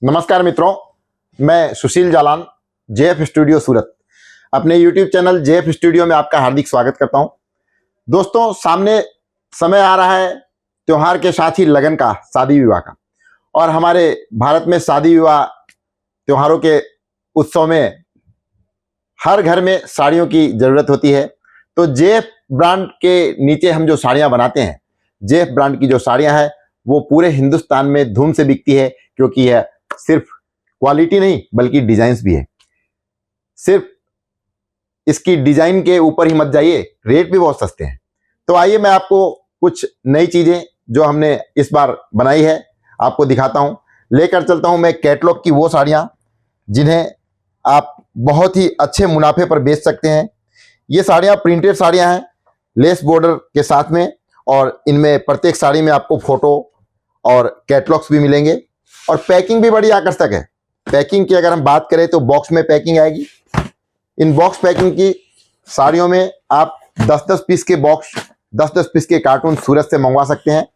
नमस्कार मित्रों, मैं सुशील जालान, जेएफ स्टूडियो सूरत, अपने यूट्यूब चैनल जेएफ स्टूडियो में आपका हार्दिक स्वागत करता हूं। दोस्तों, सामने समय आ रहा है त्योहार के साथ ही लगन का, शादी विवाह का। और हमारे भारत में शादी विवाह त्योहारों के उत्सव में हर घर में साड़ियों की जरूरत होती है। तो जेएफ ब्रांड के नीचे हम जो साड़ियां बनाते हैं, जेएफ ब्रांड की जो साड़ियां हैं वो पूरे हिंदुस्तान में धूम से बिकती है, क्योंकि यह सिर्फ क्वालिटी नहीं बल्कि डिजाइन्स भी है। सिर्फ इसकी डिजाइन के ऊपर ही मत जाइए, रेट भी बहुत सस्ते हैं। तो आइए मैं आपको कुछ नई चीजें जो हमने इस बार बनाई है आपको दिखाता हूं। लेकर चलता हूं मैं कैटलॉग की वो साड़ियां जिन्हें आप बहुत ही अच्छे मुनाफे पर बेच सकते हैं। ये साड़ियां प्रिंटेड साड़ियां हैं, लेस बॉर्डर के साथ में, और इनमें प्रत्येक साड़ी में आपको फोटो और कैटलॉग्स भी मिलेंगे। और पैकिंग भी बड़ी आकर्षक है। पैकिंग की अगर हम बात करें तो बॉक्स में पैकिंग आएगी। इन बॉक्स पैकिंग की साड़ियों में आप 10-10 पीस के बॉक्स, 10-10 पीस के कार्टून सूरत से मंगवा सकते हैं।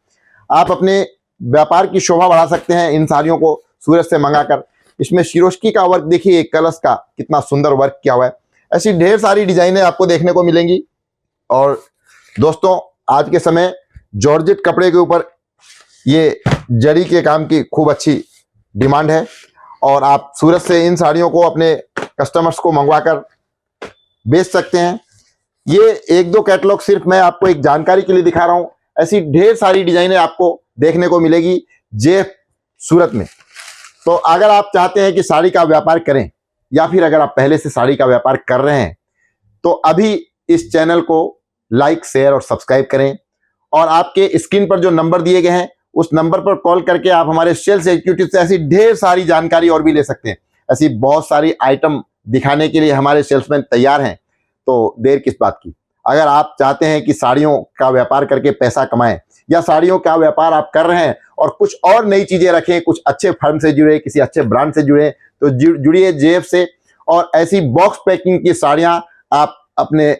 आप अपने व्यापार की शोभा बढ़ा सकते हैं इन साड़ियों को सूरत से मंगाकर। इसमें सिरोस्की का वर्क देखिए, कलश का कितना सुंदर वर्क किया हुआ है। ऐसी ढेर सारी डिजाइनें आपको देखने को मिलेंगी। और दोस्तों, आज के समय जॉर्जेट कपड़े के ऊपर ये जरी के काम की खूब अच्छी डिमांड है, और आप सूरत से इन साड़ियों को अपने कस्टमर्स को मंगवाकर बेच सकते हैं। ये एक दो कैटलॉग सिर्फ मैं आपको एक जानकारी के लिए दिखा रहा हूं। ऐसी ढेर सारी डिजाइनें आपको देखने को मिलेगी जेएफ सूरत में। तो अगर आप चाहते हैं कि साड़ी का व्यापार करें, या फिर अगर आप पहले से साड़ी का व्यापार कर रहे हैं, तो अभी इस चैनल को लाइक, शेयर और सब्सक्राइब करें। और आपके स्क्रीन पर जो नंबर दिए गए हैं उस नंबर पर कॉल करके आप हमारे सेल्स एग्जीक्यूटिव से ऐसी ढेर सारी जानकारी और भी ले सकते हैं। ऐसी बहुत सारी आइटम दिखाने के लिए हमारे सेल्समैन तैयार हैं। तो देर किस बात की। अगर आप चाहते हैं कि साड़ियों का व्यापार करके पैसा कमाएं, या साड़ियों का व्यापार आप कर रहे हैं और कुछ और नई चीजें रखें, कुछ अच्छे फर्म से जुड़े, किसी अच्छे ब्रांड से जुड़े, तो जुड़िए जेएफ से। और ऐसी बॉक्स पैकिंग की साड़ियां आप अपने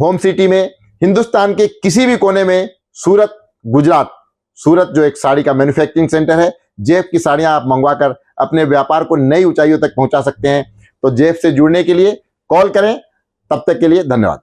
होम सिटी में, हिंदुस्तान के किसी भी कोने में, सूरत, गुजरात, सूरत जो एक साड़ी का मैन्युफैक्चरिंग सेंटर है, जेएफ की साड़ियां आप मंगवाकर अपने व्यापार को नई ऊंचाइयों तक पहुंचा सकते हैं। तो जेएफ से जुड़ने के लिए कॉल करें। तब तक के लिए धन्यवाद।